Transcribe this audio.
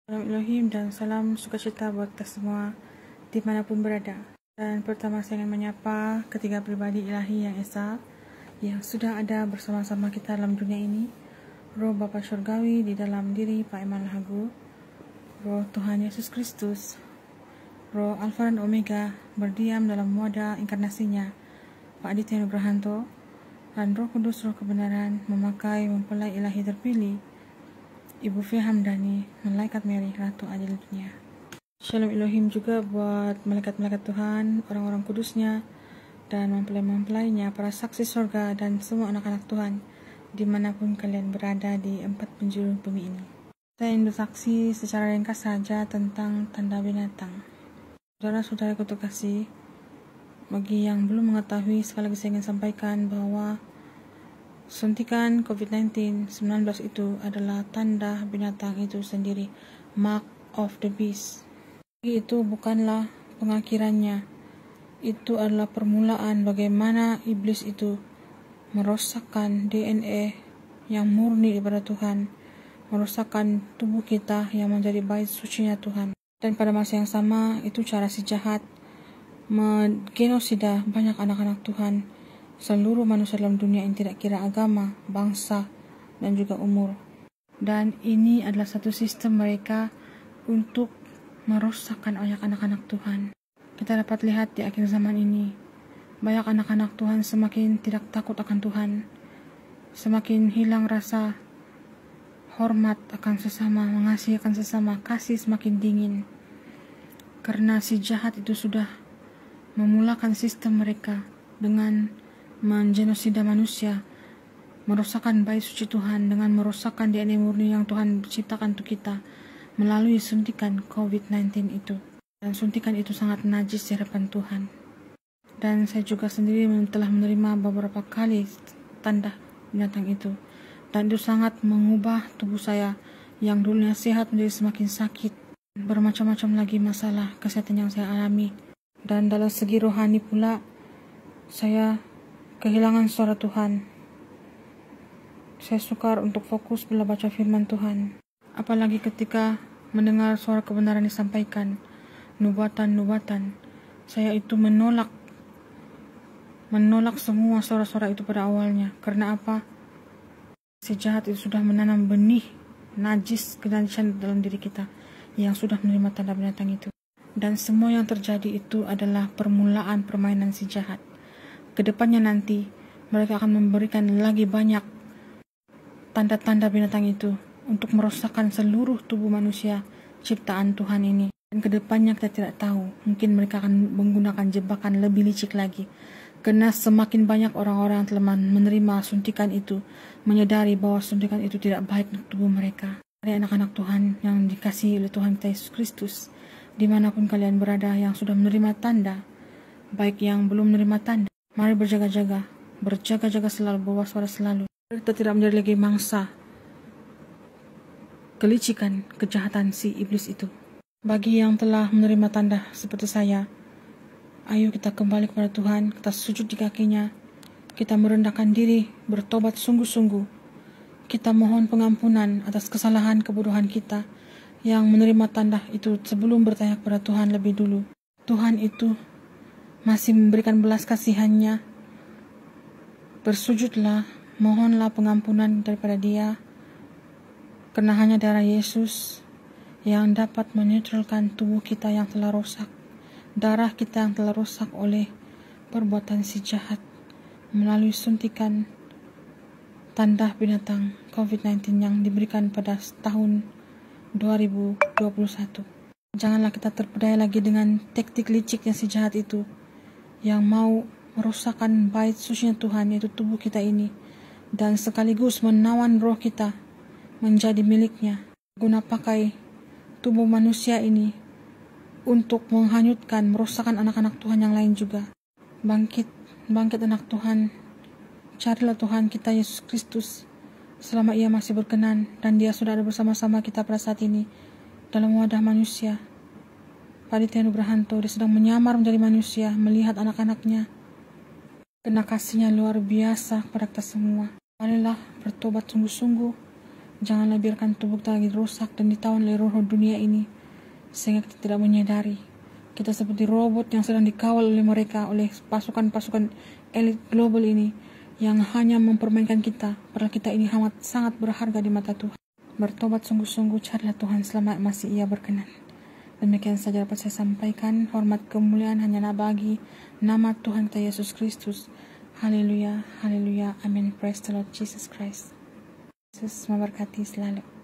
Salam Elohim dan salam sukacita buat kita semua dimanapun berada. Dan pertama saya ingin menyapa ketiga pribadi ilahi yang esa yang sudah ada bersama-sama kita dalam dunia ini. Roh Bapa Surgawi di dalam diri Pak Iman Lahagu, Roh Tuhan Yesus Kristus, Roh Alfa dan Omega berdiam dalam wadah inkarnasinya Pak Aditya Nugrahanto, dan Roh Kudus Roh Kebenaran memakai mempelai ilahi terpilih Ibu Fia Hamdani, Malaikat Mary, Ratu Adil Dunia. Shalom Elohim juga buat malaikat-malaikat Tuhan, orang-orang kudusnya, dan mempelai-mempelainya, para saksi surga, dan semua anak-anak Tuhan, dimanapun kalian berada di 4 penjuru bumi ini. Saya ingin bersaksi secara ringkas saja tentang tanda binatang. Saudara-saudara terkasih, bagi yang belum mengetahui, sekali lagi saya ingin sampaikan bahwa suntikan COVID-19 itu adalah tanda binatang itu sendiri, mark of the beast. Itu bukanlah pengakhirannya, itu adalah permulaan bagaimana iblis itu merosakkan DNA yang murni daripada Tuhan, merosakkan tubuh kita yang menjadi bait sucinya Tuhan. Dan pada masa yang sama, itu cara si jahat menggenosida banyak anak-anak Tuhan, seluruh manusia dalam dunia yang tidak kira agama, bangsa, dan juga umur. Dan ini adalah satu sistem mereka untuk merosakkan banyak anak-anak Tuhan. Kita dapat lihat di akhir zaman ini, banyak anak-anak Tuhan semakin tidak takut akan Tuhan, semakin hilang rasa hormat akan sesama, mengasihi akan sesama, kasih semakin dingin. Karena si jahat itu sudah memulakan sistem mereka dengan mengenosida manusia, merosakkan bait suci Tuhan dengan merosakkan DNA murni yang Tuhan ciptakan untuk kita melalui suntikan COVID-19 itu. Dan suntikan itu sangat najis di hadapan Tuhan. Dan saya juga sendiri telah menerima beberapa kali tanda binatang itu. Dan itu sangat mengubah tubuh saya yang dulunya sehat menjadi semakin sakit. Bermacam-macam lagi masalah kesehatan yang saya alami. Dan dalam segi rohani pula, saya kehilangan suara Tuhan. Saya sukar untuk fokus bila baca firman Tuhan. Apalagi ketika mendengar suara kebenaran disampaikan, nubuatan-nubuatan, saya itu menolak semua suara-suara itu pada awalnya. Karena apa? Si jahat itu sudah menanam benih najis kenajisan dalam diri kita yang sudah menerima tanda binatang itu. Dan semua yang terjadi itu adalah permulaan permainan si jahat. Kedepannya nanti mereka akan memberikan lagi banyak tanda-tanda binatang itu untuk merosakkan seluruh tubuh manusia ciptaan Tuhan ini. Dan kedepannya kita tidak tahu, mungkin mereka akan menggunakan jebakan lebih licik lagi. Karena semakin banyak orang-orang yang telah menerima suntikan itu, menyadari bahwa suntikan itu tidak baik untuk tubuh mereka. Dari anak-anak Tuhan yang dikasihi oleh Tuhan kita Yesus Kristus, dimanapun kalian berada yang sudah menerima tanda, baik yang belum menerima tanda, mari berjaga-jaga selalu, berwaspada selalu. Kita tidak menjadi lagi mangsa kelicikan, kejahatan si iblis itu. Bagi yang telah menerima tanda seperti saya, ayo kita kembali kepada Tuhan, kita sujud di kakinya, kita merendahkan diri, bertobat sungguh-sungguh. Kita mohon pengampunan atas kesalahan kebodohan kita yang menerima tanda itu sebelum bertanya kepada Tuhan lebih dulu. Tuhan itu masih memberikan belas kasihannya. Bersujudlah, mohonlah pengampunan daripada Dia, karena hanya darah Yesus yang dapat menetralkan tubuh kita yang telah rosak, darah kita yang telah rosak oleh perbuatan si jahat melalui suntikan tanda binatang COVID-19 yang diberikan pada tahun 2021. Janganlah kita terpedaya lagi dengan taktik liciknya si jahat itu yang mau merusakkan bait sucinya Tuhan, yaitu tubuh kita ini, dan sekaligus menawan roh kita menjadi miliknya, guna pakai tubuh manusia ini untuk menghanyutkan, merusakkan anak-anak Tuhan yang lain juga. Bangkit anak Tuhan, carilah Tuhan kita Yesus Kristus selama Ia masih berkenan, dan Dia sudah ada bersama-sama kita pada saat ini dalam wadah manusia. Pak Aditya Nugrahanto, Dia sedang menyamar menjadi manusia, melihat anak-anaknya. Kena kasihnya luar biasa kepada kita semua. Marilah bertobat sungguh-sungguh, Janganlah biarkan tubuh kita lagi rusak dan ditawan oleh roh dunia ini, sehingga kita tidak menyadari kita seperti robot yang sedang dikawal oleh mereka, oleh pasukan-pasukan elit global ini yang hanya mempermainkan kita, padahal kita ini amat sangat berharga di mata Tuhan. Bertobat sungguh-sungguh, carilah Tuhan selama masih Ia berkenan. Demikian saja dapat saya sampaikan. Hormat kemuliaan hanyalah bagi nama Tuhan kita Yesus Kristus. Haleluya, haleluya, amin. Praise the Lord Jesus Christ. Yesus memberkati selalu.